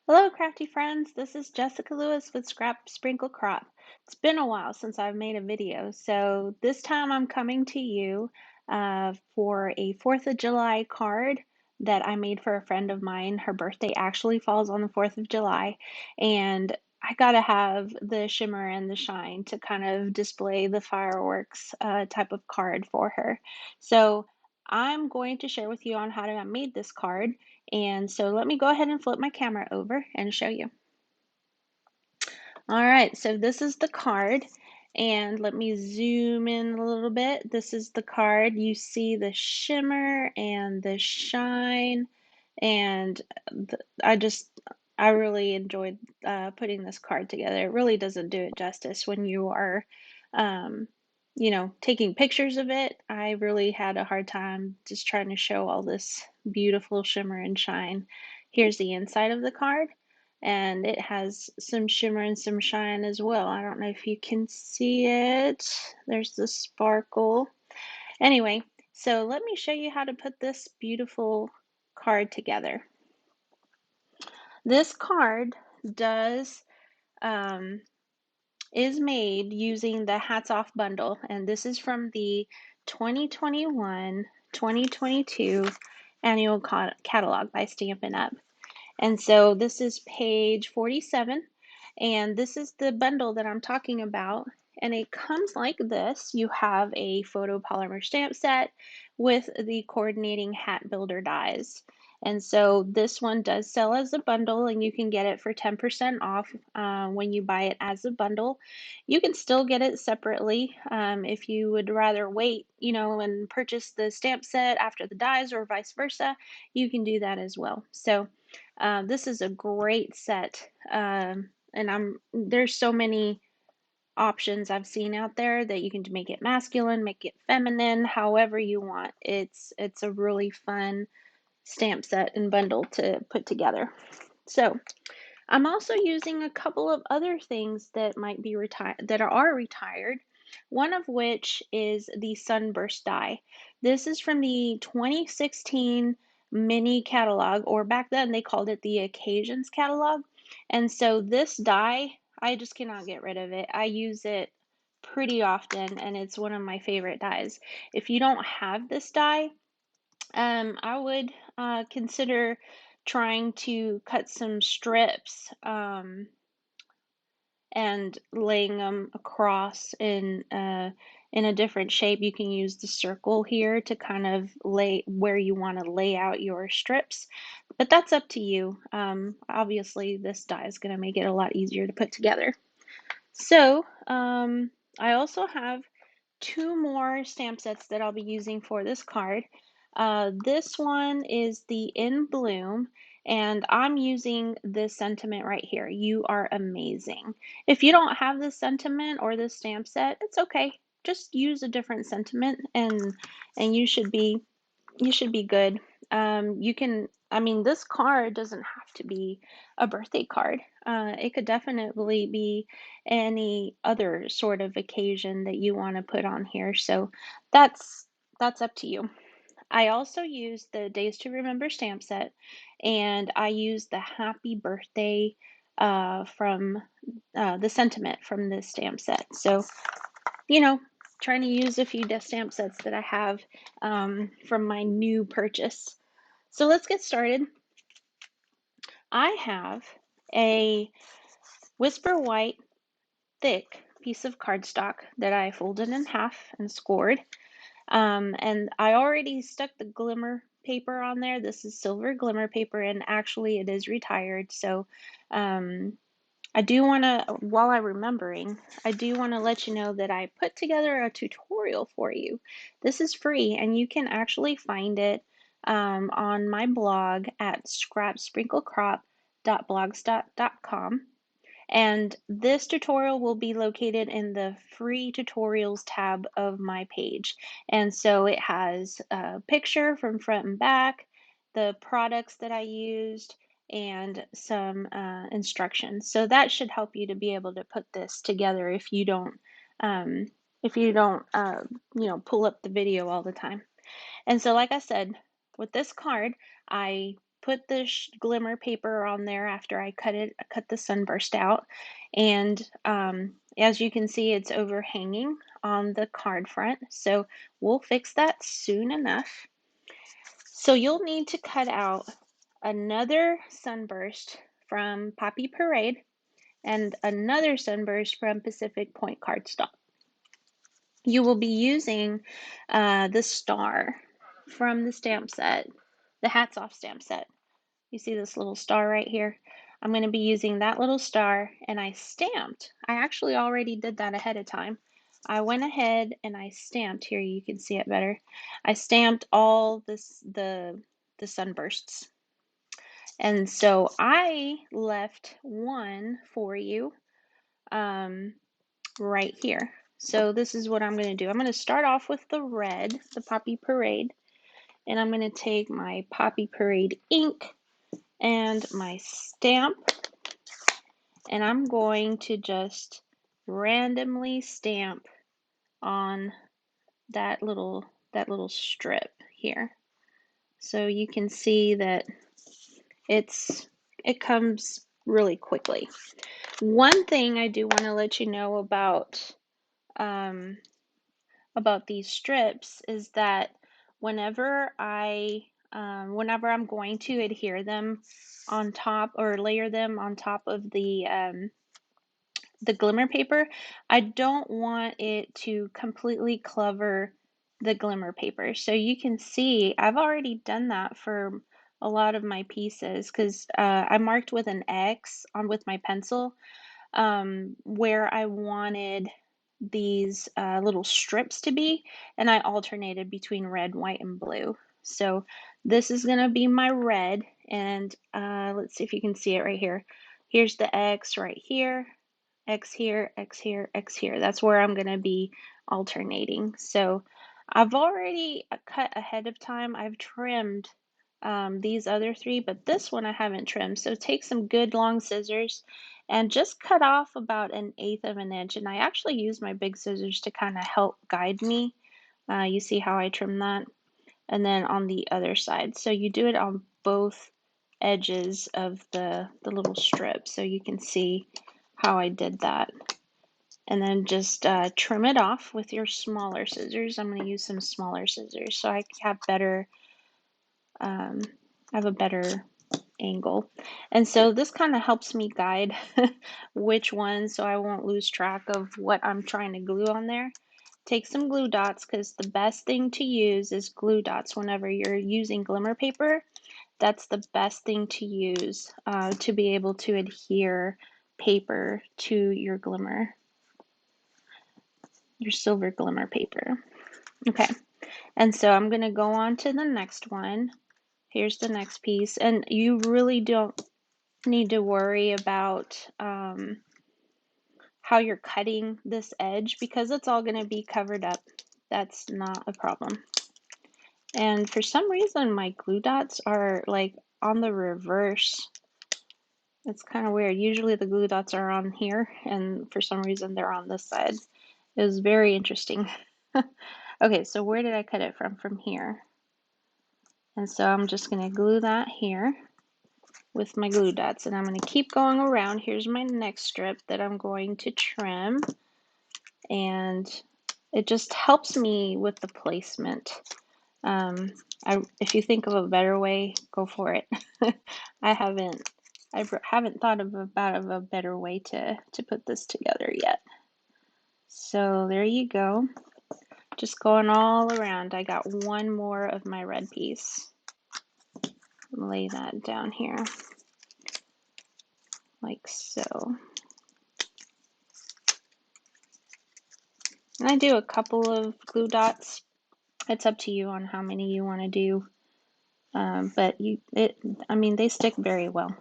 Hello, crafty friends. This is Jessica Lewis with Scrap Sprinkle Crop. It's been a while since I've made a video, so this time I'm coming to you for a 4th of July card that I made for a friend of mine. Her birthday actually falls on the 4th of July, and I gotta have the shimmer and the shine to kind of display the fireworks type of card for her. So I'm going to share with you on how I made this card. And so let me go ahead and flip my camera over and show you. All right, so this is the card. And let me zoom in a little bit. This is the card. You see the shimmer and the shine. And I really enjoyed putting this card together. It really doesn't do it justice when you are, um, taking pictures of it. I really had a hard time just trying to show all this beautiful shimmer and shine. Here's the inside of the card, and it has some shimmer and some shine as well. I don't know if you can see it. There's the sparkle. Anyway, so let me show you how to put this beautiful card together. This card does is made using the Hats Off bundle, and this is from the 2021-2022 annual catalog by Stampin' Up. And so this is page 47, and this is the bundle that I'm talking about. And it comes like this. You have a photopolymer stamp set with the coordinating hat builder dies. And so this one does sell as a bundle, and you can get it for 10% off when you buy it as a bundle. You can still get it separately if you would rather wait, and purchase the stamp set after the dies or vice versa. You can do that as well. So this is a great set, and there's so many options I've seen out there that you can make it masculine, make it feminine, however you want. It's a really fun stamp set and bundle to put together. So I'm also using a couple of other things that might be retired, that are retired. One of which is the Sunburst die. This is from the 2016 mini catalog, or back then they called it the Occasions catalog. And so this die, I just cannot get rid of it. I use it pretty often, and it's one of my favorite dies. If you don't have this die, I would consider trying to cut some strips and laying them across in a different shape. You can use the circle here to kind of lay where you want to lay out your strips, but that's up to you. Obviously, this die is going to make it a lot easier to put together. So I also have two more stamp sets that I'll be using for this card. This one is the In Bloom, and I'm using this sentiment right here. You are amazing. If you don't have this sentiment or this stamp set, it's okay. Just use a different sentiment, and you should be good. This card doesn't have to be a birthday card. It could definitely be any other sort of occasion that you want to put on here. So that's that's up to you. I also use the Days to Remember stamp set, and I use the Happy Birthday from the sentiment from this stamp set. So you know, trying to use a few stamp sets that I have from my new purchase. So let's get started. I have a Whisper White thick piece of cardstock that I folded in half and scored. And I already stuck the glimmer paper on there. This is silver glimmer paper, and actually it is retired. So um, I do want to, while I'm remembering, I do want to let you know that I put together a tutorial for you. This is free, and you can actually find it on my blog at scrapsprinklecrop.blogspot.com. And this tutorial will be located in the free tutorials tab of my page. And so it has a picture from front and back, the products that I used, and some instructions. So that should help you to be able to put this together um, if you don't, pull up the video all the time. And so, like I said, with this card, I put the glimmer paper on there after I cut the sunburst out, and as you can see, it's overhanging on the card front, so we'll fix that soon enough. So you'll need to cut out another sunburst from Poppy Parade and another sunburst from Pacific Point cardstock. You will be using the star from the stamp set, the Hats Off stamp set. You see this little star right here? I'm going to be using that little star, and I actually already did that ahead of time. I went ahead and I stamped, here you can see it better. I stamped all the sunbursts. And so I left one for you right here. So this is what I'm going to do. I'm going to start off with the red, the Poppy Parade, and I'm going to take my Poppy Parade ink and my stamp, and I'm going to just randomly stamp on that little strip here. So you can see that it comes really quickly. One thing I do want to let you know about these strips is that whenever I'm going to adhere them on top or layer them on top of the glimmer paper, I don't want it to completely cover the glimmer paper. So you can see I've already done that for a lot of my pieces because I marked with an X on with my pencil where I wanted these little strips to be, and I alternated between red, white, and blue. So this is going to be my red, and let's see if you can see it right here. Here's the X right here, X here, X here, X here. That's where I'm going to be alternating. So I've already cut ahead of time. I've trimmed these other three, but this one I haven't trimmed. So take some good long scissors and just cut off about 1/8 of an inch. And I actually use my big scissors to kind of help guide me. You see how I trim that? And then on the other side. So you do it on both edges of the little strip so you can see how I did that. And then just trim it off with your smaller scissors. I'm going to use some smaller scissors so I have a better angle. And so this kind of helps me guide which one so I won't lose track of what I'm trying to glue on there. Take some glue dots because the best thing to use is glue dots whenever you're using glimmer paper. That's the best thing to use to be able to adhere paper to your silver glimmer paper. Okay, and so I'm going to go on to the next one. Here's the next piece, and you really don't need to worry about how you're cutting this edge because it's all going to be covered up. That's not a problem. And for some reason my glue dots are like on the reverse. It's kind of weird. Usually the glue dots are on here and for some reason they're on this side. It was very interesting. Okay, so where did I cut it from? From here. And so I'm just going to glue that here with my glue dots, and I'm going to keep going around. Here's my next strip that I'm going to trim, and it just helps me with the placement. If you think of a better way, go for it. I haven't thought of a better way to put this together yet. So there you go. Just going all around. I got one more of my red piece. Lay that down here like so. And I do a couple of glue dots. It's up to you on how many you want to do, but they stick very well.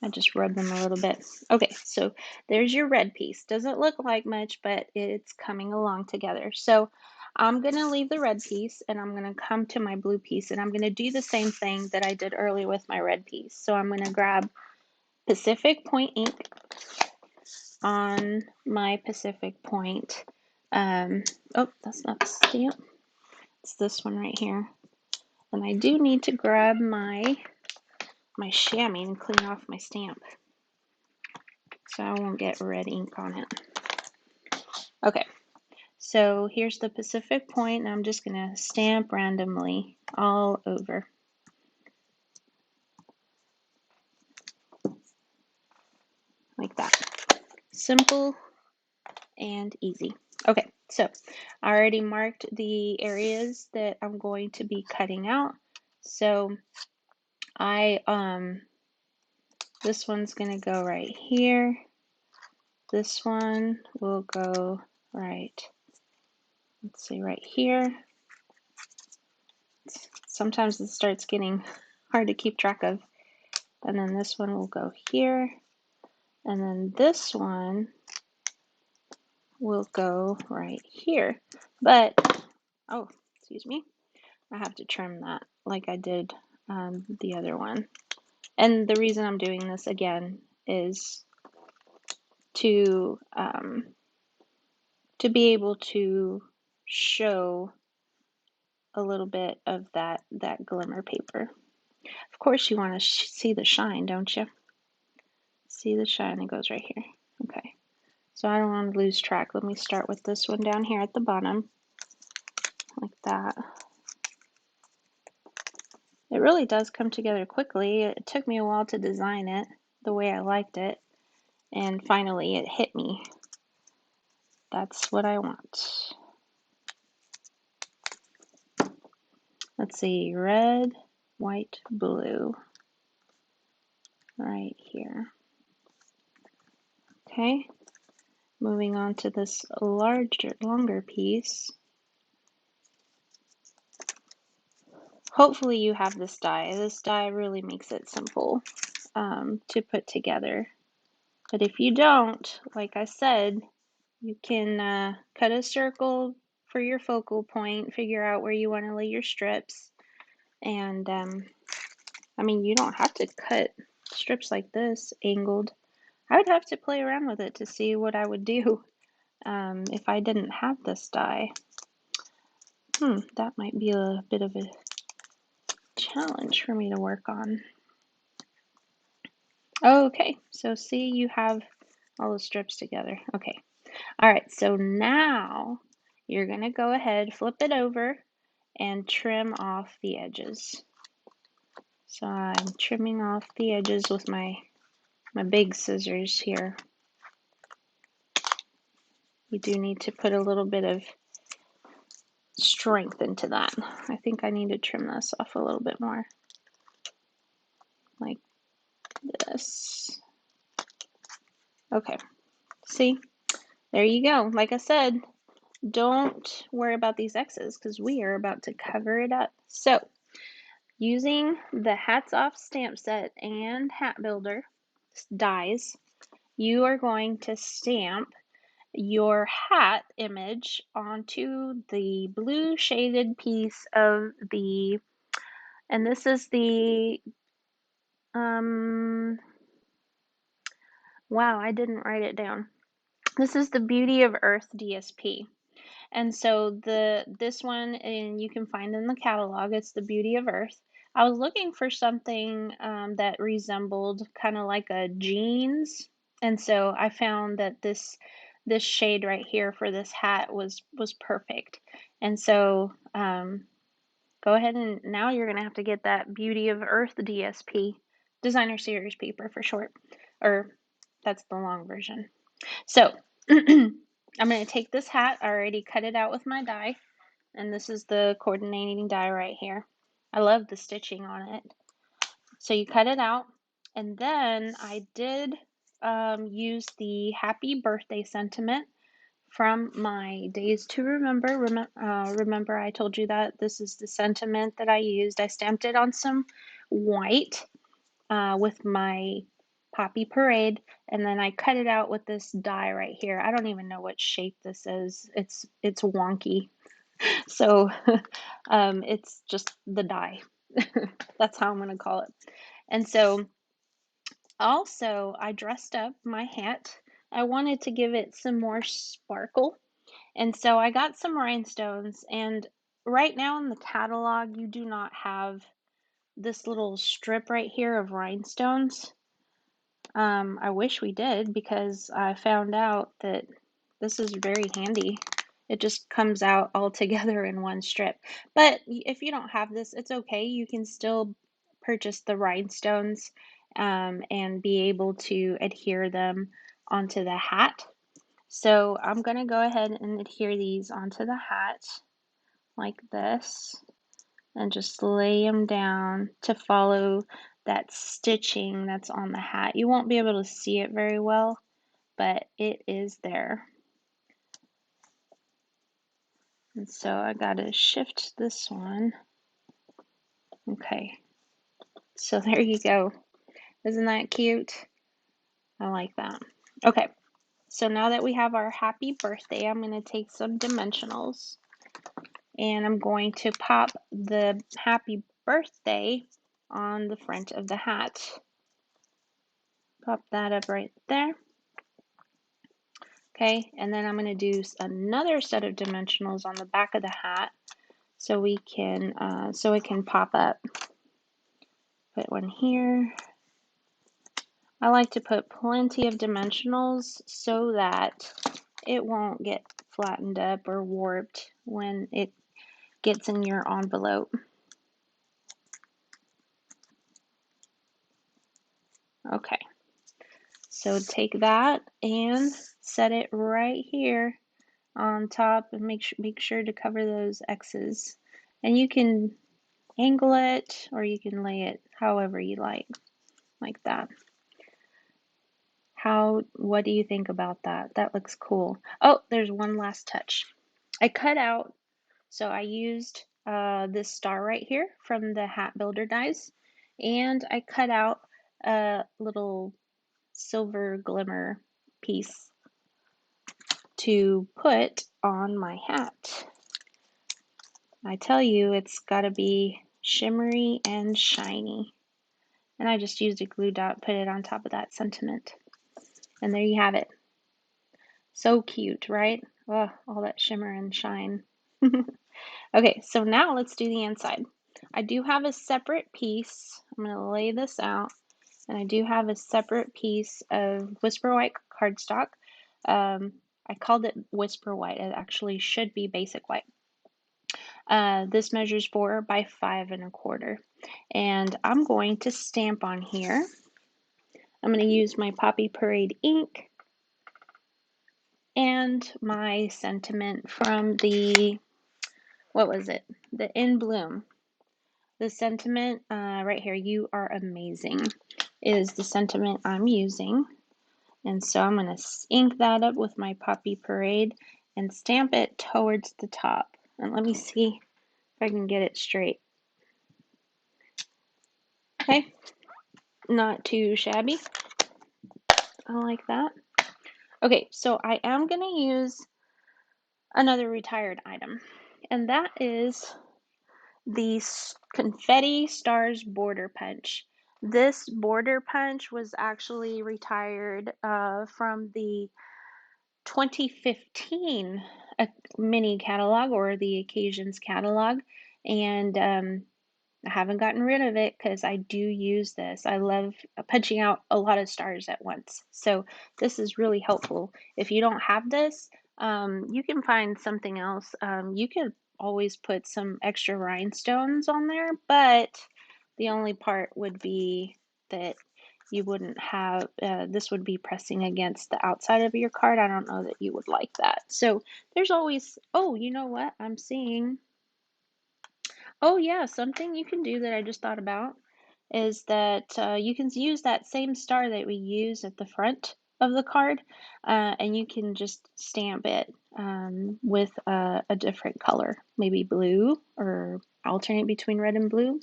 I just rub them a little bit. Okay, so there's your red piece. Doesn't look like much, but it's coming along together. So I'm going to leave the red piece and I'm going to come to my blue piece, and I'm going to do the same thing that I did earlier with my red piece. So I'm going to grab Pacific Point ink on my Pacific Point. Oh, that's not the stamp. It's this one right here. And I do need to grab my my chamois and clean off my stamp so I won't get red ink on it. Okay, so here's the Pacific Point, and I'm just going to stamp randomly all over. Like that. Simple and easy. Okay, so I already marked the areas that I'm going to be cutting out. So this one's going to go right here. This one will go right, let's see, right here. Sometimes it starts getting hard to keep track of. And then this one will go here. And then this one will go right here. But, oh, excuse me, I have to trim that like I did the other one. And the reason I'm doing this again is to be able to show a little bit of that glimmer paper. Of course you want to see the shine, don't you? See the shine, it goes right here. Okay, so I don't want to lose track. Let me start with this one down here at the bottom, like that. It really does come together quickly. It took me a while to design it the way I liked it, and finally it hit me. That's what I want. Let's see, red, white, blue, right here. Okay, moving on to this longer piece. Hopefully you have this die. This die really makes it simple to put together. But if you don't, like I said, you can cut a circle for your focal point, figure out where you want to lay your strips. And I mean, you don't have to cut strips like this angled. I would have to play around with it to see what I would do if I didn't have this die. That might be a bit of a challenge for me to work on. Okay, so see, you have all the strips together. Okay, all right, so now you're going to go ahead, flip it over, and trim off the edges. So I'm trimming off the edges with my big scissors here. You do need to put a little bit of strength into that. I think I need to trim this off a little bit more, like this. Okay, see, there you go. Like I said, don't worry about these X's because we are about to cover it up. So using the Hats Off stamp set and hat builder dies, you are going to stamp your hat image onto the blue shaded piece of the, and this is the, wow, I didn't write it down. This is the Beauty of Earth DSP. And so this one, and you can find in the catalog, it's the Beauty of Earth. I was looking for something that resembled kind of like a jeans, and so I found that this shade right here for this hat was perfect. And so go ahead, and now you're gonna have to get that Beauty of Earth DSP, Designer Series paper for short, or that's the long version. So I'm going to take this hat. I already cut it out with my die, and this is the coordinating die right here. I love the stitching on it. So you cut it out, and then I did use the happy birthday sentiment from my Days to Remember. Remember I told you that this is the sentiment that I used. I stamped it on some white with my Poppy Parade, and then I cut it out with this die right here. I don't even know what shape this is. It's wonky. So it's just the die. That's how I'm going to call it. And so also I dressed up my hat. I wanted to give it some more sparkle. And so I got some rhinestones, and right now in the catalog you do not have this little strip right here of rhinestones. I wish we did, because I found out that this is very handy. It just comes out all together in one strip. But if you don't have this, it's okay. You can still purchase the rhinestones and be able to adhere them onto the hat. So I'm going to go ahead and adhere these onto the hat like this, and just lay them down to follow that stitching that's on the hat. You won't be able to see it very well, but it is there. And so I gotta shift this one. Okay, so there you go. Isn't that cute? I like that. Okay, so now that we have our happy birthday, I'm gonna take some dimensionals and I'm going to pop the happy birthday on the front of the hat. Pop that up right there. Okay, and then I'm going to do another set of dimensionals on the back of the hat so we can so it can pop up. Put one here. I like to put plenty of dimensionals so that it won't get flattened up or warped when it gets in your envelope. Okay, so take that and set it right here on top, and make sure to cover those X's. And you can angle it or you can lay it however you like that. What do you think about that? That looks cool. Oh, there's one last touch. I cut out, so I used this star right here from the Hat Builder dies, and I cut out a little silver glimmer piece to put on my hat. I tell you, it's got to be shimmery and shiny. And I just used a glue dot, put it on top of that sentiment. And there you have it. So cute, right? Oh, all that shimmer and shine. Okay, so now let's do the inside. I do have a separate piece. I'm going to lay this out. And I do have a separate piece of Whisper White cardstock. I called it Whisper White. It actually should be Basic White. This measures 4 by 5 1/4. And I'm going to stamp on here. I'm going to use my Poppy Parade ink and my sentiment from the, what was it? The In Bloom. The sentiment right here, "You are amazing," is the sentiment I'm using. And so I'm going to ink that up with my Poppy Parade and stamp it towards the top. And let me see if I can get it straight. Okay, not too shabby. I like that. Okay, so I am going to use another retired item, and that is the Confetti Stars Border Punch. This border punch was actually retired from the 2015 mini catalog, or the Occasions catalog, and I haven't gotten rid of it because I do use this. I love punching out a lot of stars at once. So this is really helpful. If you don't have this, you can find something else. You could always put some extra rhinestones on there, but the only part would be that you wouldn't have, this would be pressing against the outside of your card. I don't know that you would like that. So there's always, oh, you know what? I'm seeing. Oh yeah, something you can do that I just thought about is that you can use that same star that we use at the front of the card, and you can just stamp it with a different color, maybe blue, or alternate between red and blue.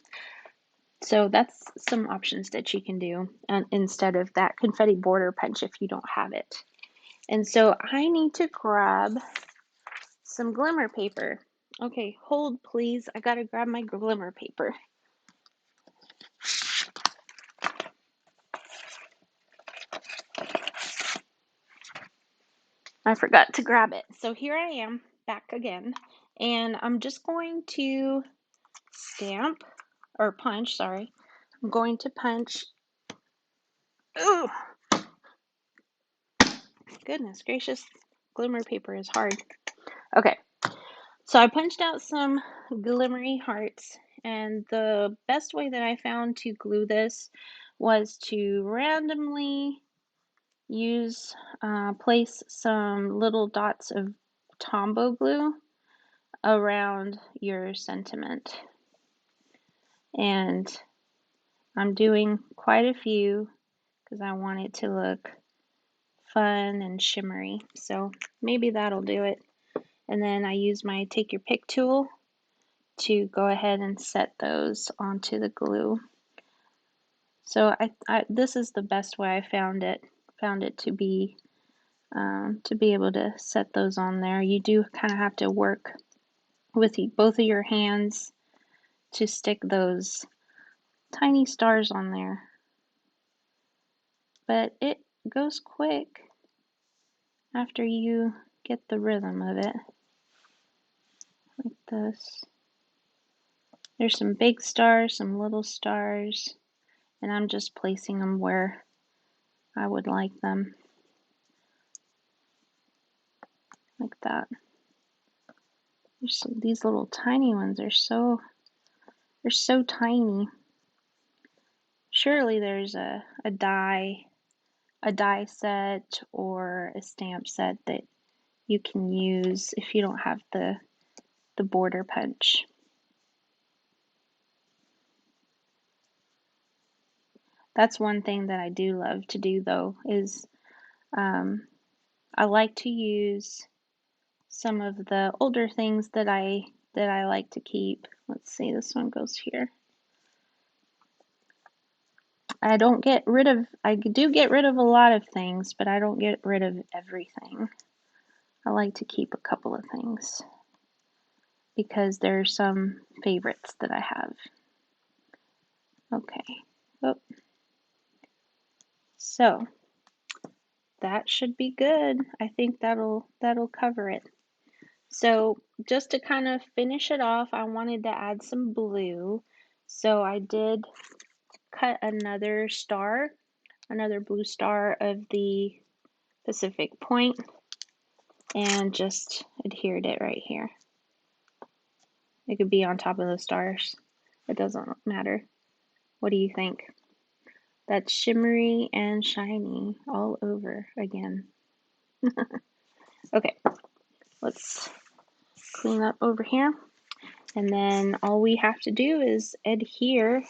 So that's some options that you can do instead of that confetti border punch if you don't have it. And so I need to grab some glimmer paper. Okay, hold please. I gotta grab my glimmer paper. I forgot to grab it. So here I am back again, and I'm just going to stamp, or punch, sorry, I'm going to punch. Ugh, goodness gracious, glimmer paper is hard. Okay, so I punched out some glimmery hearts, and the best way that I found to glue this was to randomly place some little dots of Tombow glue around your sentiment. And I'm doing quite a few because I want it to look fun and shimmery. So maybe that'll do it. And then I use my take your pick tool to go ahead and set those onto the glue. So this is the best way I found it to be able to set those on there. You do kind of have to work with both of your hands to stick those tiny stars on there, but it goes quick after you get the rhythm of it, like this. There's some big stars, some little stars, and I'm just placing them where I would like them, like that. These little tiny ones are they're so tiny. Surely there's a die set or a stamp set that you can use if you don't have the border punch. That's one thing that I do love to do though, is I like to use some of the older things that I like to keep. Let's see, this one goes here. I do get rid of a lot of things, but I don't get rid of everything. I like to keep a couple of things because there are some favorites that I have. Okay. Oh. So that should be good. I think that'll cover it. So just to kind of finish it off, I wanted to add some blue. So I did cut another blue star of the Pacific Point, and just adhered it right here. It could be on top of the stars. It doesn't matter. What do you think? That's shimmery and shiny all over again. Okay, let's clean up over here. And then all we have to do is adhere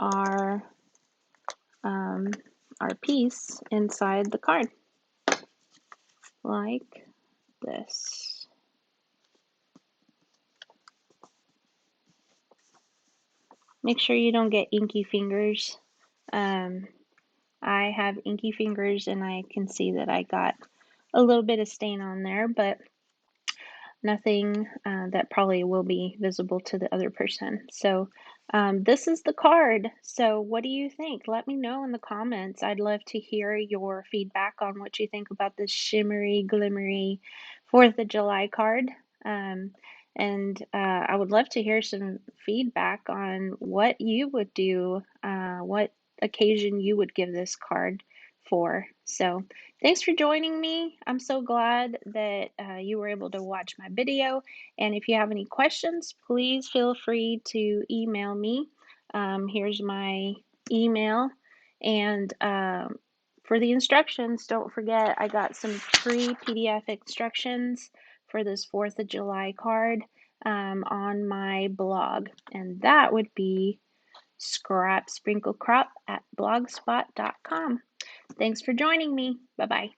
our piece inside the card, like this. Make sure you don't get inky fingers. I have inky fingers and I can see that I got a little bit of stain on there, but nothing that probably will be visible to the other person. So this is the card. So what do you think? Let me know in the comments. I'd love to hear your feedback on what you think about this shimmery, glimmery 4th of July card. And I would love to hear some feedback on what you would do, what occasion you would give this card for. So thanks for joining me. I'm so glad that you were able to watch my video. And if you have any questions, please feel free to email me. Here's my email. And for the instructions, don't forget I got some free PDF instructions for this 4th of July card on my blog. And that would be scrapsprinklecrop at blogspot.com. Thanks for joining me. Bye-bye.